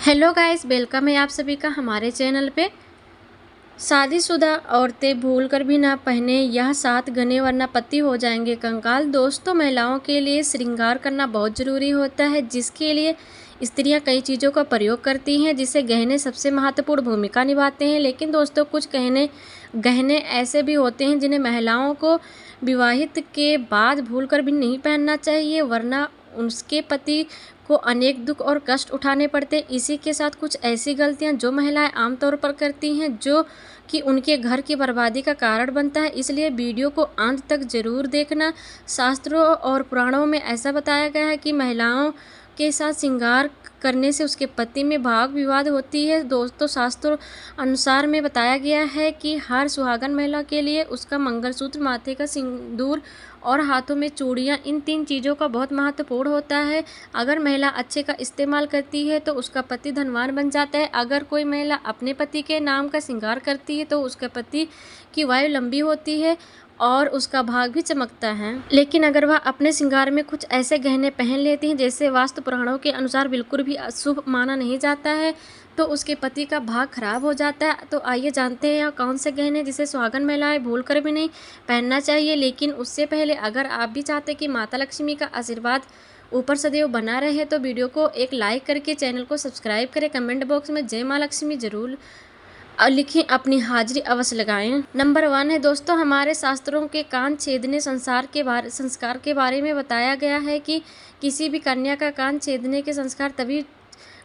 Hello guys, welcome है आप सभी का हमारे चैनल पे। शादीशुदा औरतें भूलकर भी ना पहने यह 7 गहने वरना पति हो जाएंगे कंकाल। दोस्तों, महिलाओं के लिए श्रृंगार करना बहुत ज़रूरी होता है, जिसके लिए स्त्रियां कई चीज़ों का प्रयोग करती हैं, जिससे गहने सबसे महत्वपूर्ण भूमिका निभाते हैं। लेकिन दोस्तों, कुछ गहने ऐसे भी होते हैं जिन्हें महिलाओं को विवाहित के बाद भूलकर भी नहीं पहनना चाहिए, वरना उसके पति को अनेक दुख और कष्ट उठाने पड़ते हैं। इसी के साथ कुछ ऐसी गलतियां जो महिलाएं आमतौर पर करती हैं, जो कि उनके घर की बर्बादी का कारण बनता है। इसलिए वीडियो को अंत तक जरूर देखना। शास्त्रों और पुराणों में ऐसा बताया गया है कि महिलाओं के साथ श्रृंगार करने से उसके पति में भाव विवाद होती है। दोस्तों, शास्त्रों अनुसार में बताया गया है कि हर सुहागन महिला के लिए उसका मंगलसूत्र, माथे का सिंदूर और हाथों में चूड़ियाँ, इन 3 चीज़ों का बहुत महत्वपूर्ण होता है। अगर महिला अच्छे का इस्तेमाल करती है तो उसका पति धनवान बन जाता है। अगर कोई महिला अपने पति के नाम का श्रृंगार करती है तो उसके पति की आयु लंबी होती है और उसका भाग भी चमकता है। लेकिन अगर वह अपने श्रृंगार में कुछ ऐसे गहने पहन लेती हैं जैसे वास्तु पुराणों के अनुसार बिल्कुल भी अशुभ माना नहीं जाता है, तो उसके पति का भाग खराब हो जाता है। तो आइए जानते हैं कौन से गहने जिसे सुहागन महिलाएं भूल कर भी नहीं पहनना चाहिए। लेकिन उससे पहले अगर आप भी चाहते कि माता लक्ष्मी का आशीर्वाद ऊपर सदैव बना रहे तो वीडियो को एक लाइक करके चैनल को सब्सक्राइब करें। कमेंट बॉक्स में जय माँ लक्ष्मी जरूर लिखें, अपनी हाजिरी अवश्य लगाएं। नंबर 1 है दोस्तों, हमारे शास्त्रों के कान छेदने संस्कार के बारे में बताया गया है कि किसी भी कन्या का कान छेदने के संस्कार तभी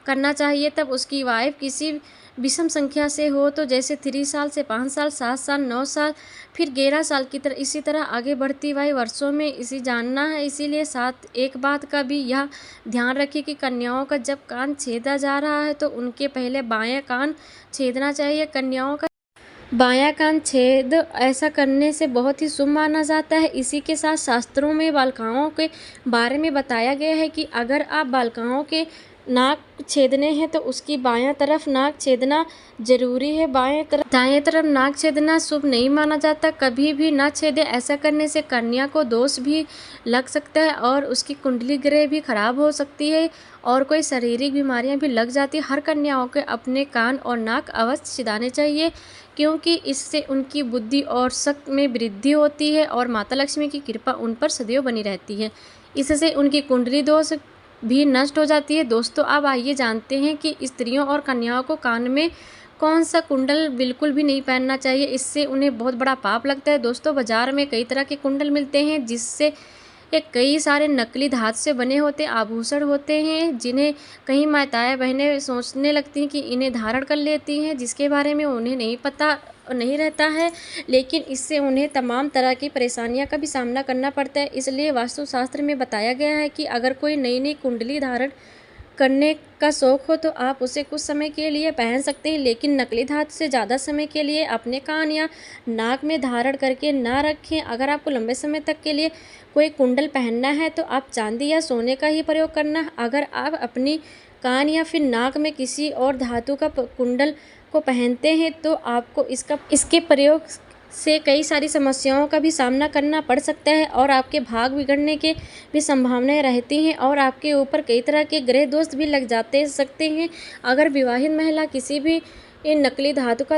करना चाहिए तब उसकी वाइफ किसी विषम संख्या से हो, तो जैसे 3 साल से 5 साल, 7 साल, 9 साल, फिर 11 साल की तरह इसी तरह आगे बढ़ती हुई वर्षों में इसे जानना है। इसीलिए साथ एक बात का भी यह ध्यान रखिए कि कन्याओं का जब कान छेदा जा रहा है तो उनके पहले बायां कान छेदना चाहिए। कन्याओं का बायां कान छेद ऐसा करने से बहुत ही शुभ माना जाता है। इसी के साथ शास्त्रों में बालिकाओं के बारे में बताया गया है कि अगर आप बालिकाओं के नाक छेदने हैं तो उसकी बायां तरफ नाक छेदना जरूरी है। दाएं तरफ नाक छेदना शुभ नहीं माना जाता, कभी भी ना छेदे। ऐसा करने से कन्या को दोष भी लग सकता है और उसकी कुंडली ग्रह भी खराब हो सकती है और कोई शारीरिक बीमारियां भी लग जाती है। हर कन्याओं के अपने कान और नाक अवश्य छिदाने चाहिए, क्योंकि इससे उनकी बुद्धि और शक्ति में वृद्धि होती है और माता लक्ष्मी की कृपा उन पर सदैव बनी रहती है। इससे उनकी कुंडली दोष भी नष्ट हो जाती है। दोस्तों, अब आइए जानते हैं कि स्त्रियों और कन्याओं को कान में कौन सा कुंडल बिल्कुल भी नहीं पहनना चाहिए, इससे उन्हें बहुत बड़ा पाप लगता है। दोस्तों, बाजार में कई तरह के कुंडल मिलते हैं जिससे कई सारे नकली धातु से बने होते आभूषण होते हैं, जिन्हें कई माताएं बहनें सोचने लगती हैं कि इन्हें धारण कर लेती हैं, जिसके बारे में उन्हें नहीं रहता है। लेकिन इससे उन्हें तमाम तरह की परेशानियां का भी सामना करना पड़ता है। इसलिए वास्तुशास्त्र में बताया गया है कि अगर कोई नई नई कुंडली धारण करने का शौक हो तो आप उसे कुछ समय के लिए पहन सकते हैं, लेकिन नकली धातु से ज़्यादा समय के लिए अपने कान या नाक में धारण करके ना रखें। अगर आपको लंबे समय तक के लिए कोई कुंडल पहनना है तो आप चांदी या सोने का ही प्रयोग करना। अगर आप अपनी कान या फिर नाक में किसी और धातु का कुंडल को पहनते हैं तो आपको इसके प्रयोग से कई सारी समस्याओं का भी सामना करना पड़ सकता है और आपके भाग बिगड़ने के भी संभावनाएं रहती हैं और आपके ऊपर कई तरह के ग्रह दोष भी लग सकते हैं। अगर विवाहित महिला किसी भी नकली धातु का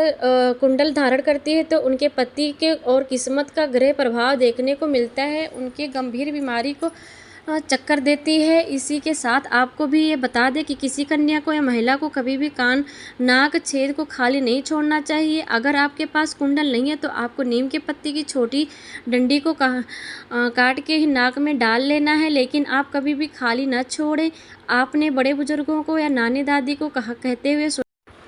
कुंडल धारण करती है तो उनके पति के और किस्मत का ग्रह प्रभाव देखने को मिलता है, उनके गंभीर बीमारी को चक्कर देती है। इसी के साथ आपको भी ये बता दें कि किसी कन्या को या महिला को कभी भी कान नाक छेद को खाली नहीं छोड़ना चाहिए। अगर आपके पास कुंडल नहीं है तो आपको नीम के पत्ती की छोटी डंडी को काट के ही नाक में डाल लेना है, लेकिन आप कभी भी खाली न छोड़ें। आपने बड़े बुजुर्गों को या नानी दादी को कहते हुए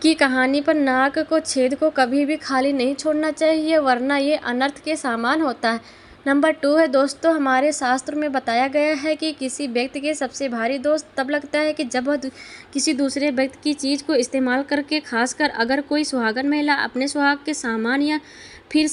की कहानी पर नाक को छेद को कभी भी खाली नहीं छोड़ना चाहिए, वरना ये अनर्थ के समान होता है। नंबर 2 है दोस्तों, हमारे शास्त्र में बताया गया है कि किसी व्यक्ति के सबसे भारी दोष तब लगता है कि जब वह किसी दूसरे व्यक्ति की चीज़ को इस्तेमाल करके, खासकर अगर कोई सुहागन महिला अपने सुहाग के सामान या फिर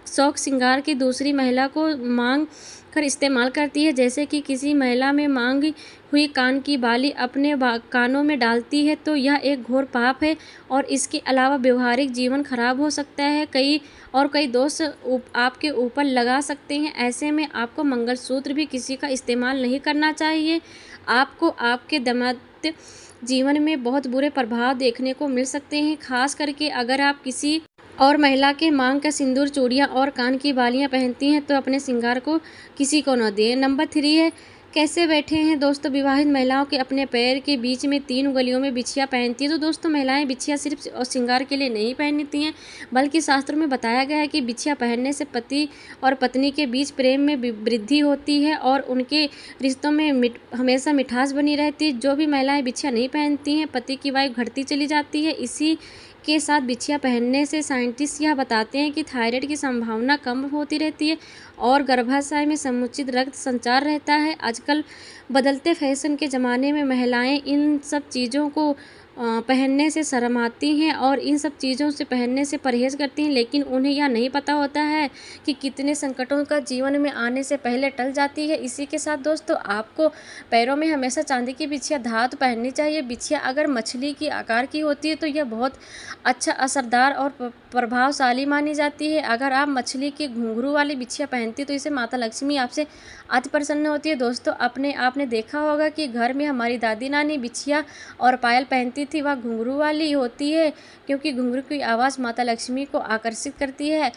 शौक श्रृंगार की दूसरी महिला को मांग कर इस्तेमाल करती है। जैसे कि किसी महिला में मांगी हुई कान की बाली अपने कानों में डालती है तो यह एक घोर पाप है और इसके अलावा व्यवहारिक जीवन खराब हो सकता है। कई दोष आपके ऊपर लगा सकते हैं। ऐसे में आपको मंगलसूत्र भी किसी का इस्तेमाल नहीं करना चाहिए। आपको आपके दाम्पत्य जीवन में बहुत बुरे प्रभाव देखने को मिल सकते हैं। खास करके अगर आप किसी और महिला के मांग का सिंदूर, चूड़ियाँ और कान की बालियाँ पहनती हैं तो अपने श्रृंगार को किसी को न दें। नंबर 3 है कैसे बैठे हैं दोस्तों। विवाहित महिलाओं के अपने पैर के बीच में 3 उंगलियों में बिछिया पहनती हैं। तो दोस्तों महिलाएं बिछिया सिर्फ और श्रृंगार के लिए नहीं पहनती हैं, बल्कि शास्त्रों में बताया गया है कि बिछिया पहनने से पति और पत्नी के बीच प्रेम में वृद्धि होती है और उनके रिश्तों में हमेशा मिठास बनी रहती है। जो भी महिलाएं बिछिया नहीं पहनती हैं, पति की वायु घटती चली जाती है। इसी के साथ बिछिया पहनने से साइंटिस्ट यह बताते हैं कि थायराइड की संभावना कम होती रहती है और गर्भाशय में समुचित रक्त संचार रहता है। आजकल बदलते फैशन के ज़माने में महिलाएं इन सब चीज़ों को पहनने से शर्माती हैं और इन सब चीज़ों से पहनने से परहेज़ करती हैं, लेकिन उन्हें यह नहीं पता होता है कि कितने संकटों का जीवन में आने से पहले टल जाती है। इसी के साथ दोस्तों आपको पैरों में हमेशा चांदी की बिछिया धातु पहननी चाहिए। बिछिया अगर मछली की आकार की होती है तो यह बहुत अच्छा, असरदार और प्रभावशाली मानी जाती है। अगर आप मछली की घुंघरू वाली बिछिया पहनती तो इसे माता लक्ष्मी आपसे अति प्रसन्न होती है। दोस्तों आपने देखा होगा कि घर में हमारी दादी नानी बिछिया और पायल पहनती थी, वह घुंघरू वाली होती है क्योंकि घुंघरू की आवाज़ माता लक्ष्मी को आकर्षित करती है।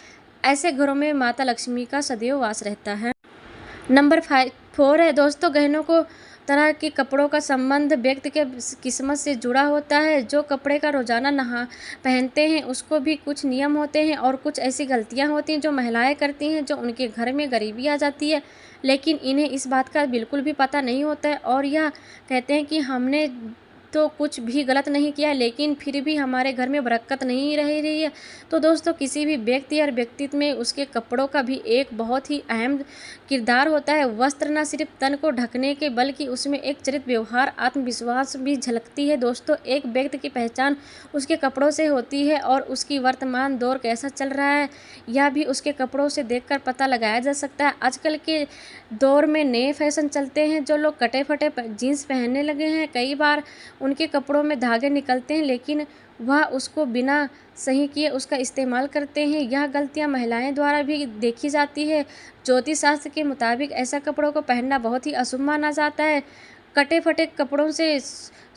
ऐसे घरों में माता लक्ष्मी का सदैव वास रहता है। नंबर 4 है दोस्तों गहनों को तरह के कपड़ों का संबंध व्यक्ति के किस्मत से जुड़ा होता है। जो कपड़े का रोजाना पहनते हैं उसको भी कुछ नियम होते हैं और कुछ ऐसी गलतियां होती हैं जो महिलाएं करती हैं, जो उनके घर में गरीबी आ जाती है, लेकिन इन्हें इस बात का बिल्कुल भी पता नहीं होता है और यह कहते हैं कि हमने तो कुछ भी गलत नहीं किया, लेकिन फिर भी हमारे घर में बरकत नहीं रह रही है। तो दोस्तों किसी भी व्यक्ति और व्यक्तित्व में उसके कपड़ों का भी एक बहुत ही अहम किरदार होता है। वस्त्र न सिर्फ तन को ढकने के बल्कि उसमें एक चरित्र, व्यवहार, आत्मविश्वास भी झलकती है। दोस्तों एक व्यक्ति की पहचान उसके कपड़ों से होती है और उसकी वर्तमान दौर कैसा चल रहा है यह भी उसके कपड़ों से देखकर पता लगाया जा सकता है। आजकल के दौर में नए फैशन चलते हैं, जो लोग कटे फटे जीन्स पहनने लगे हैं। कई बार उनके कपड़ों में धागे निकलते हैं, लेकिन वह उसको बिना सही किए उसका इस्तेमाल करते हैं। यह गलतियां महिलाएं द्वारा भी देखी जाती है। ज्योतिष शास्त्र के मुताबिक ऐसा कपड़ों को पहनना बहुत ही अशुभ माना जाता है। कटे फटे कपड़ों से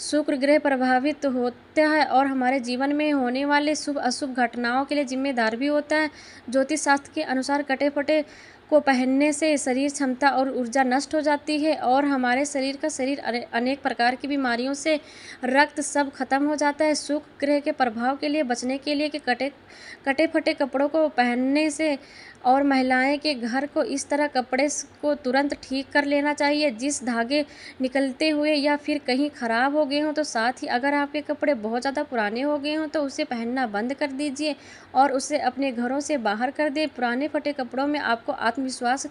शुक्र ग्रह प्रभावित होता है और हमारे जीवन में होने वाले शुभ अशुभ घटनाओं के लिए जिम्मेदार भी होता है। ज्योतिष शास्त्र के अनुसार कटे फटे को पहनने से शरीर क्षमता और ऊर्जा नष्ट हो जाती है और हमारे शरीर अनेक प्रकार की बीमारियों से रक्त सब खत्म हो जाता है। शुक्र ग्रह के प्रभाव के लिए बचने के लिए कि कटे फटे कपड़ों को पहनने से और महिलाएं के घर को इस तरह कपड़े को तुरंत ठीक कर लेना चाहिए जिस धागे निकलते हुए या फिर कहीं ख़राब हो गए हों। तो साथ ही अगर आपके कपड़े बहुत ज़्यादा पुराने हो गए हों तो उसे पहनना बंद कर दीजिए और उसे अपने घरों से बाहर कर दें। पुराने फटे कपड़ों में आपको आत्मविश्वास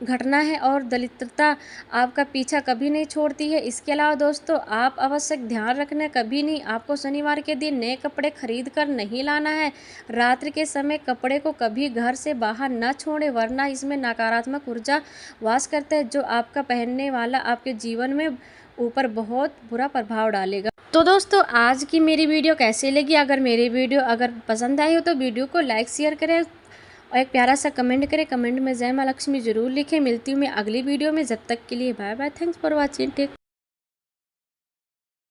घटना है और दरिद्रता आपका पीछा कभी नहीं छोड़ती है। इसके अलावा दोस्तों आप आवश्यक ध्यान रखना, कभी नहीं आपको शनिवार के दिन नए कपड़े खरीद कर नहीं लाना है। रात्रि के समय कपड़े को कभी घर से बाहर न छोड़े, वरना इसमें नकारात्मक ऊर्जा वास करता है जो आपका पहनने वाला आपके जीवन में ऊपर बहुत बुरा प्रभाव डालेगा। तो दोस्तों आज की मेरी वीडियो कैसी लगी? अगर मेरी वीडियो पसंद आई हो तो वीडियो को लाइक शेयर करें और एक प्यारा सा कमेंट करें। कमेंट में जय माँ लक्ष्मी जरूर लिखें। मिलती हूँ मैं अगली वीडियो में, जब तक के लिए bye bye. Thanks for watching. Take